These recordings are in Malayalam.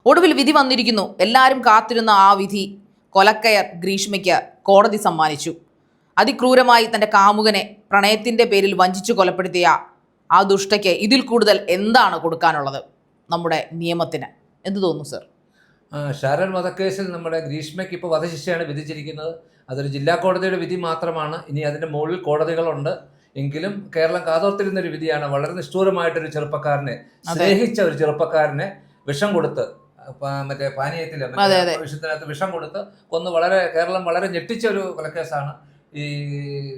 ഒടുവിൽ വിധി വന്നിരിക്കുന്നു. എല്ലാവരും കാത്തിരുന്ന ആ വിധി കൊലക്കയർ ഗ്രീഷ്മയ്ക്ക് കോടതി സമ്മാനിച്ചു. അതിക്രൂരമായി തൻ്റെ കാമുകനെ പ്രണയത്തിൻ്റെ പേരിൽ വഞ്ചിച്ചു കൊലപ്പെടുത്തിയ ആ ദുഷ്ടയ്ക്ക് ഇതിൽ കൂടുതൽ എന്താണ് കൊടുക്കാനുള്ളത് നമ്മുടെ നിയമത്തിന്? എന്ത് തോന്നുന്നു സർ? ഷാരോൺ വധക്കേസിൽ നമ്മുടെ ഗ്രീഷ്മയ്ക്ക് ഇപ്പോൾ വധശിക്ഷയാണ് വിധിച്ചിരിക്കുന്നത്. അതൊരു ജില്ലാ കോടതിയുടെ വിധി മാത്രമാണ്. ഇനി അതിൻ്റെ മുകളിൽ കോടതികളുണ്ട്. എങ്കിലും കേരളം കാതോർത്തിരുന്നൊരു വിധിയാണ്. വളരെ നിഷ്ഠൂരമായിട്ടൊരു ചെറുപ്പക്കാരനെ, സ്നേഹിച്ച ഒരു ചെറുപ്പക്കാരനെ വിഷം കൊടുത്ത്, മറ്റേ പാനീയത്തിൽ വിഷത്തിനകത്ത് വിഷം കൊടുത്ത് കൊന്ന് കേരളം വളരെ ഞെട്ടിച്ച ഒരു കൊലക്കേസാണ്. ഈ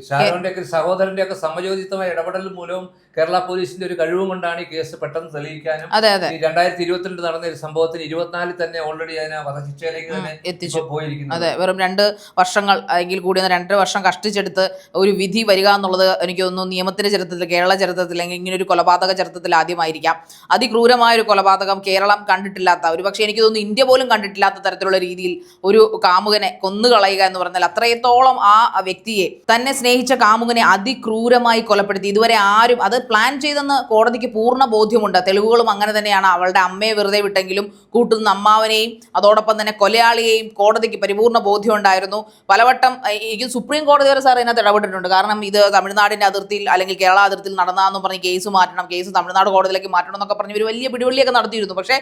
ഷാരോണിൻ്റെയൊക്കെ സഹോദരൻ്റെയൊക്കെ സമയോചിതമായ ഇടപെടൽ മൂലവും കേരള പോലീസിന്റെ ഒരു കഴിവും കൊണ്ടാണ് ഈ കേസ് പെട്ടെന്ന് തെളിയിക്കാനും ഈ 2022 നടന്ന ഒരു സംഭവത്തിന് 24 തന്നെ ഓൾറെഡി അതിനെ വധശിക്ഷയിലേക്ക് തന്നെ എത്തിച്ചു പോയിരിക്കുന്നു. അതെ, വെറും 2 വർഷങ്ങൾ എങ്കിൽ കൂടി 2 വർഷം കഷ്ടിച്ചെടുത്ത് ഒരു വിധി വരിക എന്നുള്ളത് എനിക്ക് തോന്നുന്നു നിയമത്തിന്റെ ചരിത്രത്തിൽ, കേരള ചരിത്രത്തിൽ, അല്ലെങ്കിൽ ഇങ്ങനെ ഒരു കൊലപാതക ചരിത്രത്തിൽ ആദ്യമായിരിക്കാം. അതിക്രൂരമായ ഒരു കൊലപാതകം കേരളം കണ്ടിട്ടില്ലാത്ത, ഒരുപക്ഷെ എനിക്ക് തോന്നുന്നു ഇന്ത്യ പോലും കണ്ടിട്ടില്ലാത്ത തരത്തിലുള്ള രീതിയിൽ ഒരു കാമുകനെ കൊന്നുകളയുക എന്ന് പറഞ്ഞാൽ അത്രത്തോളം ആ വ്യക്തിയെ, തന്നെ സ്നേഹിച്ച കാമുകനെ അതിക്രൂരമായി കൊലപ്പെടുത്തി. ഇതുവരെ ആരും അത് പ്ലാൻ ചെയ്തെന്ന് കോടതിക്ക് പൂർണ്ണ ബോധ്യമുണ്ട്. തെളിവുകളും അങ്ങനെ തന്നെയാണ്. അവളുടെ അമ്മയെ വെറുതെ വിട്ടെങ്കിലും കൂട്ടുന്ന അമ്മാവനെയും അതോടൊപ്പം തന്നെ കൊലയാളിയെയും കോടതിക്ക് പരിപൂർണ്ണ ബോധ്യം ഉണ്ടായിരുന്നു. പലവട്ടം എനിക്ക് സുപ്രീം കോടതി വരെ സാർ ഇതിനകത്ത് ഇടപെട്ടിട്ടുണ്ട്. കാരണം ഇത് തമിഴ്നാടിൻ്റെ അതിർത്തിയിൽ അല്ലെങ്കിൽ കേരള അതിർത്തിയിൽ നടന്നാന്ന് പറഞ്ഞ് കേസ് മാറ്റണം, കേസ് തമിഴ്നാട് കോടതിയിലേക്ക് മാറ്റണം എന്നൊക്കെ പറഞ്ഞ് ഒരു വലിയ പിടിവള്ളിയൊക്കെ നടത്തിയിരുന്നു. പക്ഷേ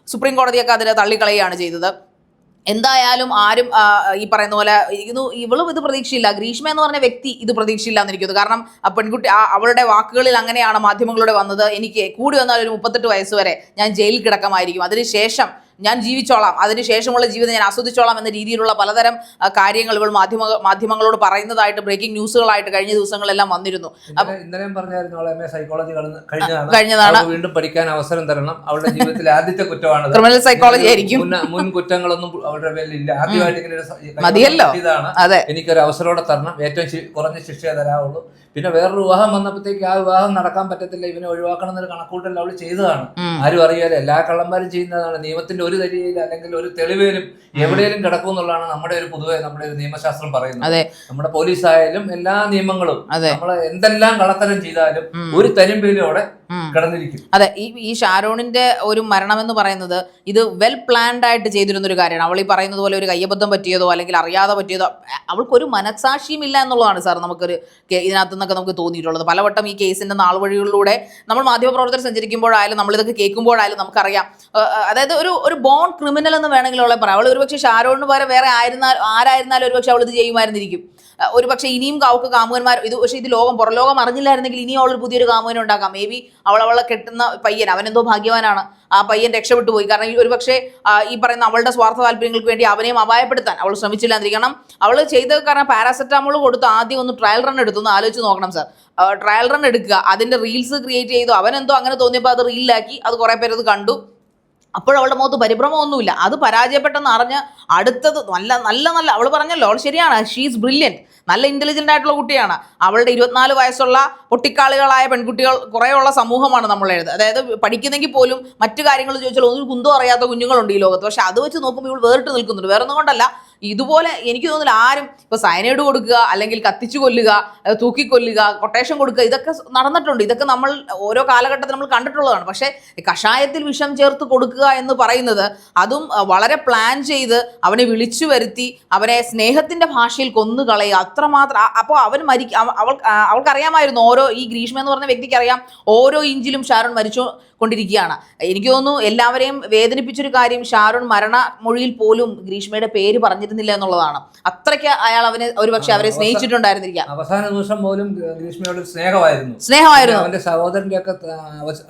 സുപ്രീം കോടതിയൊക്കെ അതിനെ തള്ളിക്കളയുകയാണ് ചെയ്തത്. എന്തായാലും ആരും ഈ പറയുന്ന പോലെ ഇവളും ഇത് പ്രതീക്ഷയില്ല, ഗ്രീഷ്മ എന്ന് പറഞ്ഞ വ്യക്തി ഇത് പ്രതീക്ഷയില്ല എന്നിരിക്കുന്നു. കാരണം ആ പെൺകുട്ടി അവളുടെ വാക്കുകളിൽ അങ്ങനെയാണ് മാധ്യമങ്ങളുടെ വന്നത്. എനിക്ക് കൂടി വന്നാൽ ഒരു 38 വയസ്സ് വരെ ഞാൻ ജയിലിൽ കിടക്കമായിരിക്കും, അതിനുശേഷം ഞാൻ ജീവിച്ചോളാം, അതിനുശേഷമുള്ള ജീവിതം ഞാൻ ആസ്വദിച്ചോളാം എന്ന രീതിയിലുള്ള പലതരം കാര്യങ്ങൾ ഇവൾ മാധ്യമങ്ങളോട് പറയുന്നതായിട്ട് ബ്രേക്കിംഗ് ന്യൂസുകളായിട്ട് കഴിഞ്ഞ ദിവസങ്ങളെല്ലാം വന്നിരുന്നു. കഴിഞ്ഞതാണ്. വീണ്ടും പഠിക്കാൻ അവസരം തരണം. അവളുടെ ജീവിതത്തിലെ ആദ്യത്തെ കുറ്റമാണ് ക്രിമിനൽ സൈക്കോളജി ആയിരിക്കും. മുൻ കുറ്റങ്ങളൊന്നും അവരുടെ പേരിലില്ല. ആദ്യമായിട്ട് മതിയല്ലോ. അതെ, എനിക്കൊരു അവസരോടെ തരണം, ഏറ്റവും കുറഞ്ഞ ശിക്ഷയെ തരാവുള്ളൂ. പിന്നെ വേറൊരു വിവാഹം വന്നപ്പോഴത്തേക്ക് ആ വിവാഹം നടക്കാൻ പറ്റത്തില്ല, ഇവനെ ഒഴിവാക്കണം എന്നൊരു കണക്കൂട്ടൽ അവൾ ചെയ്തതാണ്. ആരും അറിയാതെ എല്ലാ കള്ളന്മാരും ചെയ്യുന്നതാണ്. നിയമത്തിന്റെ ഒരു തരിയിലും അല്ലെങ്കിൽ ഒരു തെളിവേലും എവിടെയും കിടക്കും എന്നുള്ളതാണ് നമ്മുടെ ഒരു നിയമശാസ്ത്രം പറയുന്നത്. നമ്മുടെ പോലീസായാലും എല്ലാ നിയമങ്ങളും നമ്മൾ എന്തെല്ലാം കള്ളത്തരം ചെയ്താലും ഒരു തരിമ്പേലോടെ കിടന്നിരിക്കും. അതെ, ഈ ഷാരോണിന്റെ ഒരു മരണം എന്ന് പറയുന്നത് ഇത് വെൽ പ്ലാൻഡ് ആയിട്ട് ചെയ്തിരുന്ന ഒരു കാര്യമാണ്. അവൾ ഈ പറയുന്നത് പോലെ ഒരു കയ്യബദ്ധം പറ്റിയതോ അല്ലെങ്കിൽ അറിയാതെ പറ്റിയതോ, അവൾക്കൊരു മനസാക്ഷിയും ഇല്ല എന്നുള്ളതാണ് സാർ നമുക്കൊരു ഇതിനകത്ത് നിന്നൊക്കെ നമുക്ക് തോന്നിയിട്ടുള്ളത്. പലവട്ടം ഈ കേസിന്റെ നാൾവഴികളിലൂടെ നമ്മൾ മാധ്യമപ്രവർത്തകർ സഞ്ചരിക്കുമ്പോഴായാലും നമ്മളിതൊക്കെ കേൾക്കുമ്പോഴായാലും നമുക്കറിയാം. അതായത് ഒരു ബോൺ ക്രിമിനൽ എന്ന് വേണമെങ്കിൽ അവളെ പറയാം. അവൾ ഒരുപക്ഷെ ഷാരോണിന് പകരം വേറെ ആരായിരുന്നാലും ഒരുപക്ഷെ അവൾ ഇത് ചെയ്യുമായിരുന്നിരിക്കും. ഒരുപക്ഷെ ഇനിയും അവൾക്ക് കാമുകന്മാർ പക്ഷേ ഇത് പുറലോകം അറിഞ്ഞില്ലായിരുന്നെങ്കിൽ ഇനിയും അവൾ പുതിയൊരു കാമുകനെ ഉണ്ടാക്കാം. മേ ബി അവളെ കെട്ടുന്ന പയ്യൻ, അവനെന്തോ ഭാഗ്യവാനാണ്, ആ പയ്യൻ രക്ഷപ്പെട്ടു പോയി. കാരണം ഈ ഒരുപക്ഷെ ഈ പറയുന്ന അവളുടെ സ്വാർത്ഥ താല്പര്യങ്ങൾക്ക് വേണ്ടി അവനെയും അപായപ്പെടുത്താൻ അവൾ ശ്രമിച്ചില്ലാന്നിരിക്കണം. അവൾ ചെയ്തത് കാരണം പാരാസെറ്റാമോൾ കൊടുത്ത് ആദ്യം ഒന്ന് ട്രയൽ റൺ എടുത്തു. ഒന്ന് ആലോചിച്ച് നോക്കണം സാർ. ട്രയൽ റൺ എടുക്കുക, അതിന്റെ റീൽസ് ക്രിയേറ്റ് ചെയ്തു, അവനെന്തോ അങ്ങനെ തോന്നിയപ്പോൾ അത് റീലാക്കി, അത് കുറേ പേരത് കണ്ടു. അപ്പോഴവളുടെ മുഖത്ത് പരിഭ്രമമൊന്നുമില്ല. അത് പരാജയപ്പെട്ടെന്ന് അറിഞ്ഞ് അടുത്തത് നല്ല അവൾ പറഞ്ഞല്ലോ, അവൾ ശരിയാണ്, ഷീസ് ബ്രില്യൻറ്റ്, നല്ല ഇൻ്റലിജൻ്റ് ആയിട്ടുള്ള കുട്ടിയാണ്. അവളുടെ 24 വയസ്സുള്ള പൊട്ടിക്കാളികളായ പെൺകുട്ടികൾ കുറേയുള്ള സമൂഹമാണ് നമ്മളേത്. അതായത് പഠിക്കുന്നെങ്കിൽ പോലും മറ്റു കാര്യങ്ങൾ ചോദിച്ചാൽ ഒരു കുന്തോ അറിയാത്ത കുഞ്ഞുങ്ങളുണ്ട് ഈ ലോകത്ത്. പക്ഷെ അത് വെച്ച് നോക്കുമ്പോൾ ഇവൾ വേറിട്ട് നിൽക്കുന്നുണ്ട്. വേറെ ഒന്നും കൊണ്ടല്ല, ഇതുപോലെ എനിക്ക് തോന്നുന്നില്ല ആരും ഇപ്പോൾ സയനൈഡ് കൊടുക്കുക, അല്ലെങ്കിൽ കത്തിച്ചു കൊല്ലുക, തൂക്കിക്കൊല്ലുക, കൊട്ടേഷൻ കൊടുക്കുക, ഇതൊക്കെ നടന്നിട്ടുണ്ട്. ഇതൊക്കെ നമ്മൾ ഓരോ കാലഘട്ടത്തിൽ നമ്മൾ കണ്ടിട്ടുള്ളതാണ്. പക്ഷേ കഷായത്തിൽ വിഷം ചേർത്ത് കൊടുക്കുക എന്ന് പറയുന്നത്, അതും വളരെ പ്ലാൻ ചെയ്ത് അവനെ വിളിച്ചു വരുത്തി അവനെ സ്നേഹത്തിന്റെ ഭാഷയിൽ കൊന്നുകളയുക, അത്രമാത്രം. അപ്പോൾ അവൻ അവൾക്കറിയാമായിരുന്നു, ഈ ഗ്രീഷ്മ എന്ന് പറഞ്ഞ വ്യക്തിക്ക് അറിയാം ഓരോ ഇഞ്ചിലും ഷാരോൺ മരിച്ചു കൊണ്ടിരിക്കുകയാണ്. എനിക്ക് തോന്നുന്നു എല്ലാവരെയും വേദനിപ്പിച്ചൊരു കാര്യം, ഷാരോൺ മരണമൊഴിയിൽ പോലും ഗ്രീഷ്മയുടെ പേര് പറഞ്ഞിരുന്നില്ല എന്നുള്ളതാണ്. അത്രയ്ക്ക് അയാൾ ഒരുപക്ഷെ അവരെ സ്നേഹിച്ചിട്ടുണ്ടായിരുന്നിരിക്കാം. അവസാന നിമിഷം പോലും ഗ്രീഷ്മയോട് സ്നേഹമായിരുന്നു. അവന്റെ സഹോദരന്റെ ഒക്കെ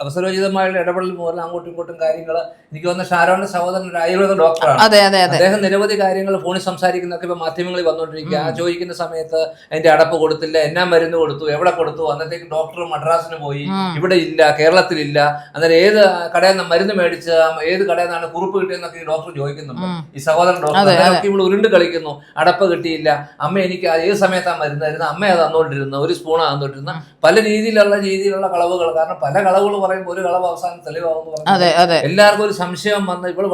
അവസരോചിതമായുള്ള ഇടപെടൽ മൂലം അങ്ങോട്ടും ഇങ്ങോട്ടും കാര്യങ്ങൾ. എനിക്ക് തോന്നുന്നു ഷാരോണിന്റെ സഹോദരൻ ഒരു ആയുർവേദ ഡോക്ടറാണ്. അദ്ദേഹം നിരവധി കാര്യങ്ങൾ ഫോണിൽ സംസാരിക്കുന്നൊക്കെ ഇപ്പൊ മാധ്യമങ്ങളിൽ വന്നുകൊണ്ടിരിക്കുക. ആ ചോദിക്കുന്ന സമയത്ത് അതിന്റെ അടപ്പ് കൊടുത്തില്ല, എന്നാ മരുന്ന് കൊടുത്തു, എവിടെ കൊടുത്തു, അന്നത്തേക്ക് ഡോക്ടർ മദ്രാസിന് പോയി, ഇവിടെ ഇല്ല, കേരളത്തിലില്ല. അന്നേരം ഏത് കടയിൽ നിന്ന് മരുന്ന് മേടിച്ച് ഏത് കടയിൽ നിന്നാണ് കുറിപ്പ് കിട്ടിയെന്നൊക്കെ ഈ ഡോക്ടർ ചോദിക്കുന്നുണ്ട്, ഈ സഹോദരൻ ഡോക്ടർ. ഇവിടെ ഉരുണ്ട് കളിക്കുന്നു, അടപ്പ് കിട്ടിയില്ല, അമ്മ എനിക്ക് ഏത് സമയത്താണ് മരുന്നായിരുന്നു, അമ്മ അത് തന്നോണ്ടിരുന്നു, ഒരു സ്പൂണാണ് തന്നോണ്ടിരുന്ന. പല രീതിയിലുള്ള കളവുകൾ. കാരണം പല കളവുകൾ പറയുമ്പോൾ ഒരു കളവ് അവസാനം തെളിവാകുന്നു പറഞ്ഞു എല്ലാവർക്കും ഒരു സംശയം വന്ന് ഇവള്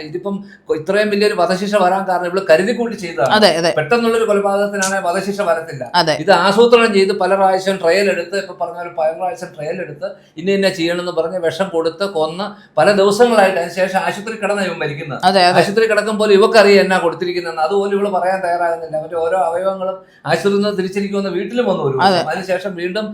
ഇതിപ്പം ഇത്രയും വലിയൊരു വധശിക്ഷ വരാൻ കാരണം ഇവള് കരുതിക്കൂട്ടി ചെയ്തതാണ്. പെട്ടെന്നുള്ളൊരു കൊലപാതകത്തിനാണ് വധശിക്ഷ വരത്തില്ല. ഇത് ആസൂത്രണം ചെയ്ത് പല പ്രാവശ്യം ട്രയൽ എടുത്ത്, ഇപ്പൊ പറഞ്ഞ പല പ്രാവശ്യം ട്രയൽ എടുത്ത് ഇന്ന ചെയ്യണമെന്ന് പറഞ്ഞ് വിഷം കൊടുത്ത് കൊന്ന് പല ദിവസങ്ങളായിട്ട് അതിനുശേഷം ആശുപത്രി കിടന്ന ഇവൻ മരിക്കുന്നത്. ആശുപത്രി കിടക്കുമ്പോൾ ഇവക്കറിയാം എന്നാ കൊടുത്തിരിക്കുന്നതെന്ന്, അതുപോലെ ഇവള് പറയാൻ തയ്യാറാകുന്നില്ല. അവരുടെ ഓരോ അവയവങ്ങളും ആശുപത്രിയിൽ നിന്ന് തിരിച്ചിരിക്കുമെന്ന് വീട്ടിലും വന്നു വരും. അതിനുശേഷം വീണ്ടും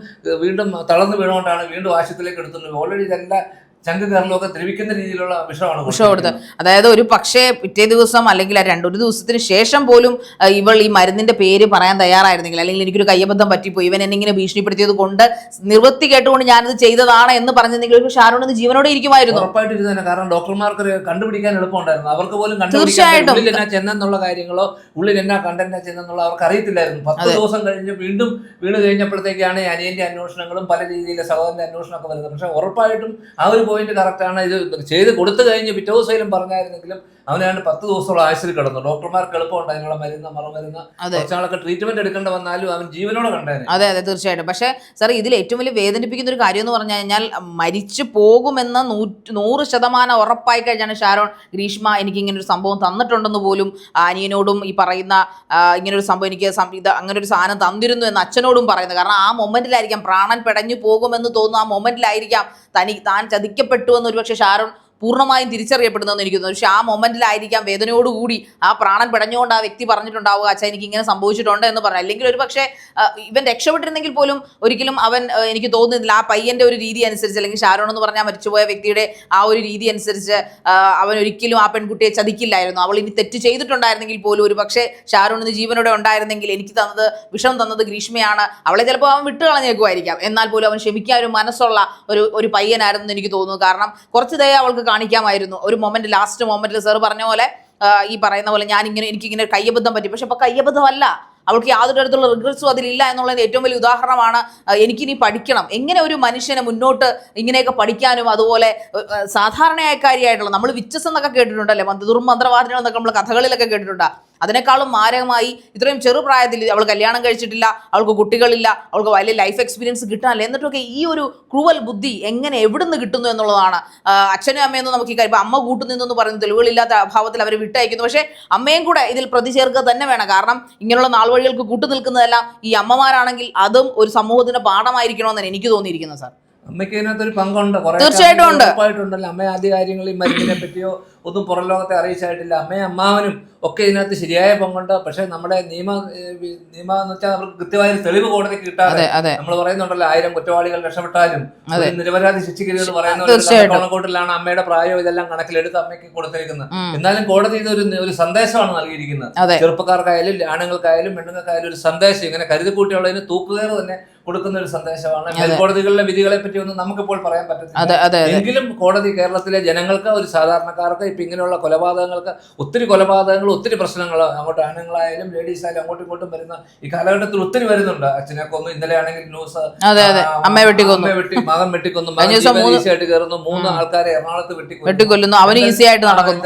തളർന്നു വീണുകൊണ്ടാണ് വീണ്ടും ആശുപത്രിയിലേക്ക് എടുത്തുന്നത്. ഓൾറെഡി ഇതെല്ലാം ചങ്ക് കരളൊക്കെ ദ്രവിക്കുന്ന രീതിയിലുള്ള വിഷം കൊടുത്തത്. അതായത് ഒരു പക്ഷേ പിറ്റേ ദിവസം അല്ലെങ്കിൽ ഒരു ദിവസത്തിന് ശേഷം പോലും ഇവൾ ഈ മരുന്നിന്റെ പേര് പറയാൻ തയ്യാറായിരുന്നെങ്കിൽ, അല്ലെങ്കിൽ എനിക്കൊരു കയ്യബദ്ധം പറ്റിപ്പോയി, ഇവൻ എന്നെ ഇങ്ങനെ ഭീഷണിപ്പെടുത്തിയത് കൊണ്ട് നിവൃത്തി കേട്ടുകൊണ്ട് ഞാനിത് ചെയ്തതാണ് എന്ന് പറഞ്ഞെങ്കിൽ ഒരു ഷാരോൺ ഇന്ന് ജീവനോടെ ഇരിക്കുമായിരുന്നു. ഉറപ്പായിട്ടിരുന്നേ. കാരണം ഡോക്ടർമാർക്ക് കണ്ടുപിടിക്കാൻ എളുപ്പമുണ്ടായിരുന്നു. അവർക്ക് പോലും തീർച്ചയായിട്ടും ഉള്ളിൽ എന്നാ ചെന്നുള്ള കാര്യങ്ങളോ ഉള്ളിൽ എന്നാ കണ്ടെന്നാ ചെന്നുള്ള അവർക്ക് അറിയത്തില്ലായിരുന്നു. 10 ദിവസം കഴിഞ്ഞ് വീണ്ടും വീണ് കഴിഞ്ഞപ്പോഴത്തേക്കാണ് അനിയന്റെ അന്വേഷണങ്ങളും പല രീതിയിലെ സഹോദരന്റെ അന്വേഷണമൊക്കെ വരുന്നത്. പക്ഷെ ഉറപ്പായിട്ടും ആ ഒരു പോയിന്റ് കറക്റ്റാണ്. ഇത് ചെയ്ത് കൊടുത്തു കഴിഞ്ഞ് പിറ്റേ ദിവസം പറഞ്ഞായിരുന്നെങ്കിലും അവനാണ് 10 ദിവസത്തോളം ആശുപത്രി കിടന്നു. ഡോക്ടർമാർക്ക് എളുപ്പമുണ്ട് അതിനുള്ള മറുമരുന്ന് കുറച്ചാളൊക്കെ ട്രീറ്റ്മെന്റ് എടുക്കേണ്ട വന്നാലും അവൻ ജീവനോടെ കണ്ടായിരുന്നു. അതെ തീർച്ചയായിട്ടും. പക്ഷേ സാർ ഇതിൽ ഏറ്റവും വലിയ വേദനിപ്പിക്കുന്ന ഒരു കാര്യം എന്ന് പറഞ്ഞു കഴിഞ്ഞാൽ മരിച്ചു പോകുമെന്ന് 100% ഉറപ്പായി കഴിഞ്ഞാണ് ഷാരോൺ ഗ്രീഷ്മ എനിക്ക് ഇങ്ങനെ ഒരു സംഭവം തന്നിട്ടുണ്ടെന്ന് പോലും അനിയനോടും ഈ പറയുന്ന ഇങ്ങനൊരു സംഭവം എനിക്ക് അങ്ങനെ ഒരു സാധനം തന്നിരുന്നു എന്ന് അച്ഛനോടും പറയുന്നത്. കാരണം ആ മൊമെന്റിലായിരിക്കാം പ്രാണൻ പെടഞ്ഞു പോകുമെന്ന് തോന്നുന്നു. ആ മൊമെന്റിലായിരിക്കാം താൻ ചതിക്കപ്പെട്ടു എന്ന് ഒരുപക്ഷെ ഷാരോൺ പൂർണ്ണമായും തിരിച്ചറിയപ്പെടുന്നതെന്ന് എനിക്ക് തോന്നുന്നു. പക്ഷെ ആ മൊമെന്റിലായിരിക്കാം വേദനയോടുകൂടി ആ പ്രാണൻ പിടഞ്ഞുകൊണ്ട് ആ വ്യക്തി പറഞ്ഞിട്ടുണ്ടാവുക, അച്ഛാ എനിക്ക് ഇങ്ങനെ സംഭവിച്ചിട്ടുണ്ട് എന്ന് പറഞ്ഞു. അല്ലെങ്കിൽ ഒരു പക്ഷേ ഇവൻ രക്ഷപ്പെട്ടിരുന്നെങ്കിൽ പോലും ഒരിക്കലും അവൻ എനിക്ക് തോന്നുന്നില്ല ആ പയ്യന്റെ ഒരു രീതി അനുസരിച്ച്, അല്ലെങ്കിൽ ഷാരോൺ എന്ന് പറഞ്ഞാൽ മരിച്ചുപോയ വ്യക്തിയുടെ ആ ഒരു രീതി അനുസരിച്ച് അവൻ ഒരിക്കലും ആ പെൺകുട്ടിയെ ചതിക്കില്ലായിരുന്നു. അവൾ ഇനി തെറ്റ് ചെയ്തിട്ടുണ്ടായിരുന്നെങ്കിൽ പോലും ഒരു പക്ഷേ ഷാരോണിന് ജീവനോടെ ഉണ്ടായിരുന്നെങ്കിൽ എനിക്ക് വിഷം തന്നത് ഗ്രീഷ്മയാണ്, അവളെ ചിലപ്പോൾ അവൻ വിട്ടുകളഞ്ഞേക്കുമായിരിക്കാം, എന്നാൽ പോലും അവൻ ക്ഷമിക്കാൻ ഒരു മനസ്സുള്ള ഒരു പയ്യനായിരുന്നു എനിക്ക് തോന്നുന്നു. കാരണം കുറച്ച് ദയ അവൾക്ക് കാണിക്കാമായിരുന്നു. ഒരു ലാസ്റ്റ് മൊമെന്റിൽ സാർ പറഞ്ഞ പോലെ ഈ പറയുന്ന പോലെ എനിക്കിങ്ങനെ കയ്യബദ്ധം പറ്റി. പക്ഷെ അപ്പൊ കയ്യബദ്ധമല്ല, അവൾക്ക് യാതൊരു തരത്തിലുള്ള റിഗ്രറ്റ്സും അതിലില്ല എന്നുള്ളതിന്റെ ഏറ്റവും വലിയ ഉദാഹരണമാണ്. എനിക്കിനി പഠിക്കണം, എങ്ങനെ ഒരു മനുഷ്യനെ മുന്നോട്ട് ഇങ്ങനെയൊക്കെ പഠിക്കാനും, അതുപോലെ സാധാരണയായ കാര്യമായിട്ടുള്ള നമ്മൾ വിച്ചസ് എന്നൊക്കെ കേട്ടിട്ടുണ്ടല്ലേ, ദുർമന്ത്രവാദികൾ എന്നൊക്കെ നമ്മൾ കഥകളിലൊക്കെ കേട്ടിട്ടുണ്ട്. അതിനേക്കാളും മാരകമായി ഇത്രയും ചെറുപ്രായത്തിൽ അവൾ കല്യാണം കഴിച്ചിട്ടില്ല, അവൾക്ക് കുട്ടികളില്ല, അവൾക്ക് വലിയ ലൈഫ് എക്സ്പീരിയൻസ് കിട്ടാനില്ല, എന്നിട്ടൊക്കെ ഈ ഒരു ക്രൂവൽ ബുദ്ധി എങ്ങനെ എവിടുന്ന് കിട്ടുന്നു എന്നുള്ളതാണ്. അച്ഛനും അമ്മയൊന്നും നമുക്ക് ഈ കാര്യം ഇപ്പം അമ്മ കൂട്ടുനിന്നെന്ന് പറയുന്നത് തെളിവുകളില്ലാത്ത അഭാവത്തിൽ അവർ വിട്ടയക്കുന്നു. പക്ഷേ അമ്മയും കൂടെ ഇതിൽ പ്രതി ചേർക്കുക തന്നെ വേണം. കാരണം ഇങ്ങനെയുള്ള നാൾവഴികൾക്ക് കൂട്ടുനിൽക്കുന്നതെല്ലാം ഈ അമ്മമാരാണെങ്കിൽ അതും ഒരു സമൂഹത്തിന് പാഠമായിരിക്കണമെന്നാണ് എനിക്ക് തോന്നിയിരിക്കുന്നത് സാർ. അമ്മയ്ക്ക് ഇതിനകത്തൊരു പങ്കുണ്ട്, തീർച്ചയായിട്ടും ഉറപ്പായിട്ടുണ്ടല്ലോ. അമ്മ ആദ്യ കാര്യങ്ങളിൽ മരുന്നിനെ പറ്റിയോ ഒന്നും പുറം ലോകത്തെ അറിയിച്ചായിട്ടില്ല. അമ്മയും അമ്മാവനും ഒക്കെ ഇതിനകത്ത് ശരിയായ പങ്കുണ്ട്. പക്ഷെ നമ്മുടെ നിയമം എന്ന് വെച്ചാൽ അവർക്ക് കൃത്യമായ തെളിവ് കോടതിക്ക് കിട്ടാതെ നമ്മൾ പറയുന്നുണ്ടല്ലോ 1000 കുറ്റവാളികൾ രക്ഷപ്പെട്ടാലും നിരപരാധി ശിക്ഷിക്കരുതെന്ന് പറയുന്ന കോട്ടിലാണ് അമ്മയുടെ പ്രായം ഇതെല്ലാം കണക്കിലെടുത്ത് അമ്മയ്ക്ക് കൊടുത്തിരിക്കുന്നത്. എന്നാലും കോടതി ഇതൊരു സന്ദേശമാണ് നൽകിയിരിക്കുന്നത്. ചെറുപ്പക്കാർക്കായാലും ആണുങ്ങൾക്കായാലും പെണ്ണുങ്ങൾക്കായാലും ഒരു സന്ദേശം, ഇങ്ങനെ കരുതിക്കൂട്ടിയുള്ളതിന് തൂക്കുകയർ തന്നെ കൊടുക്കുന്ന ഒരു സന്ദേശമാണ്. മേൽക്കോടതികളിലെ വിധികളെ പറ്റി ഒന്നും നമുക്കിപ്പോൾ പറയാൻ പറ്റത്തില്ല. എങ്കിലും കോടതി കേരളത്തിലെ ജനങ്ങൾക്ക്, ഒരു സാധാരണക്കാർക്ക് ഇപ്പൊ ഇങ്ങനെയുള്ള കൊലപാതകങ്ങൾക്ക്, ഒത്തിരി കൊലപാതകങ്ങൾ, ഒത്തിരി പ്രശ്നങ്ങൾ അങ്ങോട്ട് ആണുങ്ങളായാലും ലേഡീസ് ആയാലും അങ്ങോട്ടും ഇങ്ങോട്ടും വരുന്ന ഈ കാലഘട്ടത്തിൽ ഒത്തിരി വരുന്നുണ്ട്. അച്ഛനെ കൊന്നു, ഇന്നലെ ആണെങ്കിൽ ന്യൂസ് അമ്മയെ വെട്ടി മകൻ വെട്ടിക്കൊന്നു, ഈസിയായിട്ട് കയറുന്നു, 3 ആൾക്കാരെ എറണാകുളത്ത് വെട്ടിക്കൊല്ലുന്നു, അവന് ഈസി ആയിട്ട് നടക്കുന്നു.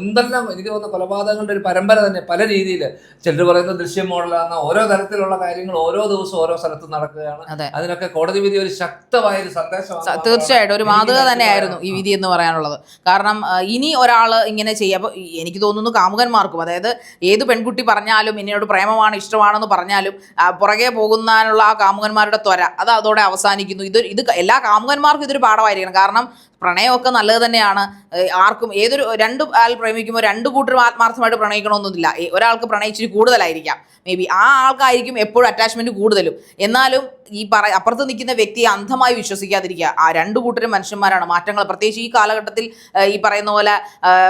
എന്തെല്ലാം എനിക്ക് തോന്നുന്ന കൊലപാതകങ്ങളുടെ ഒരു പരമ്പര തന്നെ പല രീതിയിൽ. ചിലർ പറയുന്ന ദൃശ്യം മോഡലാണ്, ഓരോ തരത്തിലുള്ള കാര്യങ്ങൾ ഓരോ ദിവസവും ഓരോ സ്ഥലത്ത് നടക്കുകയാണ്. അതിനൊക്കെ കോടതി വിധി ഒരു ശക്തമായ ഒരു സന്ദേശമാണ്. തീർച്ചയായിട്ടും ഒരു മാതൃക തന്നെയായിരുന്നു ഈ വിധി എന്ന് പറയാനുള്ളത്. കാരണം ഇനി ഒരാൾ ഇങ്ങനെ ചെയ്യുമ്പോൾ എനിക്ക് തോന്നുന്നു കാമുകന്മാർക്കും, അതായത് ഏത് പെൺകുട്ടി പറഞ്ഞാലും എന്നോട് പ്രേമമാണ് ഇഷ്ടമാണെന്ന് പറഞ്ഞാലും പുറകെ പോകുന്നതിനുള്ള ആ കാമുകന്മാരുടെ ത്വര അത് അതോടെ അവസാനിക്കുന്നു. ഇത് എല്ലാ കാമുകന്മാർക്കും ഇതൊരു പാഠമായിരിക്കണം. കാരണം പ്രണയമൊക്കെ നല്ലത് തന്നെയാണ്. ആർക്കും രണ്ട് ആൾ പ്രേമിക്കുമ്പോൾ 2 കൂട്ടരും ആത്മാർത്ഥമായിട്ട് പ്രണയിക്കണമെന്നൊന്നുമില്ല. ഒരാൾക്ക് പ്രണയിച്ചിട്ട് കൂടുതലായിരിക്കാം, മേ ബി ആ ആൾക്കായിരിക്കും എപ്പോഴും അറ്റാച്ച്മെന്റ് കൂടുതലും. എന്നാലും ഈ അപ്പുറത്ത് നിൽക്കുന്ന വ്യക്തിയെ അന്ധമായി വിശ്വസിക്കാതിരിക്കുക. ആ 2 കൂട്ടരും മനുഷ്യന്മാരാണ്. മാറ്റങ്ങൾ പ്രത്യേകിച്ച് ഈ കാലഘട്ടത്തിൽ ഈ പറയുന്ന പോലെ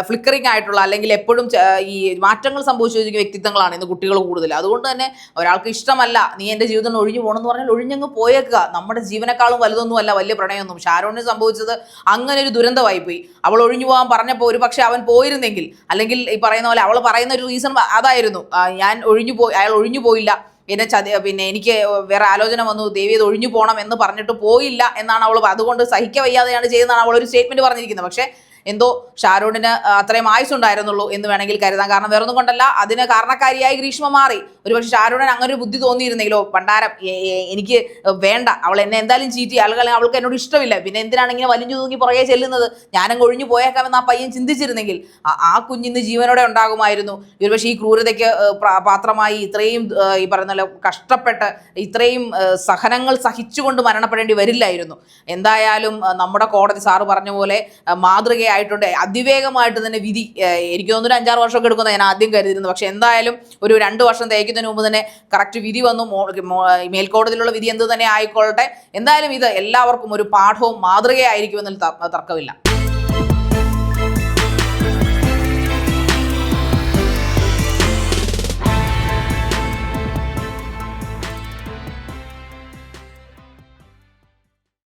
ഫ്ലിക്കറിംഗ് ആയിട്ടുള്ള, അല്ലെങ്കിൽ എപ്പോഴും ഈ മാറ്റങ്ങൾ സംഭവിച്ചിരിക്കുന്ന വ്യക്തിത്വങ്ങളാണ് ഇന്ന് കുട്ടികൾ കൂടുതൽ. അതുകൊണ്ട് തന്നെ ഒരാൾക്ക് ഇഷ്ടമല്ല, നീ എൻ്റെ ജീവിതം ഒഴിഞ്ഞു പോകണമെന്ന് പറഞ്ഞാൽ ഒഴിഞ്ഞങ്ങ് പോയേക്കുക. നമ്മുടെ ജീവനേക്കാളും വലുതൊന്നുമല്ല വലിയ പ്രണയമൊന്നും. ഷാരോണിന് സംഭവിച്ചത് അങ്ങനെ ഒരു ദുരന്തമായി പോയി. അവൾ ഒഴിഞ്ഞു പോകാൻ പറഞ്ഞപ്പോൾ ഒരു പക്ഷെ അവൻ പോയിരുന്നെങ്കിൽ, അല്ലെങ്കിൽ ഈ പറയുന്ന പോലെ അവൾ പറയുന്ന ഒരു റീസൺ അതായിരുന്നു, അയാൾ ഒഴിഞ്ഞു പോയില്ല, പിന്നെ എനിക്ക് വേറെ ആലോചന വന്നു, ദേവി അത് ഒഴിഞ്ഞു പോകണം എന്ന് പറഞ്ഞിട്ട് പോയില്ല എന്നാണ് അവൾ, അതുകൊണ്ട് സഹിക്ക വയ്യാതെയാണ് ചെയ്തതെന്നാണ് അവൾ ഒരു സ്റ്റേറ്റ്മെന്റ് പറഞ്ഞിരിക്കുന്നത്. പക്ഷേ എന്തോ ഷാരൂണിന് അത്രയും ആയുസുണ്ടായിരുന്നുള്ളൂ എന്ന് വേണമെങ്കിൽ കരുതാം. കാരണം വേറൊന്നും കൊണ്ടല്ല, അതിന് കാരണക്കാരിയായി ഗ്രീഷ്മ മാറി. ഒരുപക്ഷെ ഷാരൂണിന് അങ്ങനെ ഒരു ബുദ്ധി തോന്നിയിരുന്നെങ്കിലോ, പണ്ടാരം എനിക്ക് വേണ്ട, അവൾ എന്നെ എന്തായാലും ചീറ്റി, അവൾക്ക് എന്നോട് ഇഷ്ടമില്ല, പിന്നെ എന്തിനാണ് ഇങ്ങനെ വലിഞ്ഞു തൂങ്ങി പുറകെ ചെല്ലുന്നത്, ഞാനും ഒഴിഞ്ഞു പോയേക്കാമെന്ന് ആ പയ്യൻ ചിന്തിച്ചിരുന്നെങ്കിൽ ആ കുഞ്ഞിന്ന് ജീവനോടെ ഉണ്ടാകുമായിരുന്നു. ഒരുപക്ഷെ ഈ ക്രൂരതയ്ക്ക് പാത്രമായി ഇത്രയും ഈ പറയുന്ന കഷ്ടപ്പെട്ട് ഇത്രയും സഹനങ്ങൾ സഹിച്ചുകൊണ്ട് മരണപ്പെടേണ്ടി വരില്ലായിരുന്നു. എന്തായാലും നമ്മുടെ കോടതി സാറ് പറഞ്ഞ പോലെ മാതൃകയായിട്ടുണ്ട്. അതിവേഗമായിട്ട് തന്നെ വിധി, എനിക്ക് തോന്നുന്നു 5-6 വർഷമൊക്കെ എടുക്കുന്ന ഞാൻ ആദ്യം കരുതിയിരുന്നു. പക്ഷെ എന്തായാലും ഒരു 2 വർഷം തേക്കുന്നതിന് മുമ്പ് തന്നെ കറക്റ്റ് വിധി വന്നു. മേൽക്കോടതിയിലുള്ള വിധി എന്ത് തന്നെ ആയിക്കൊള്ളട്ടെ, എന്തായാലും ഇത് എല്ലാവർക്കും ഒരു പാഠവും മാതൃകയായിരിക്കുമെന്നതിൽ തർക്കമില്ല.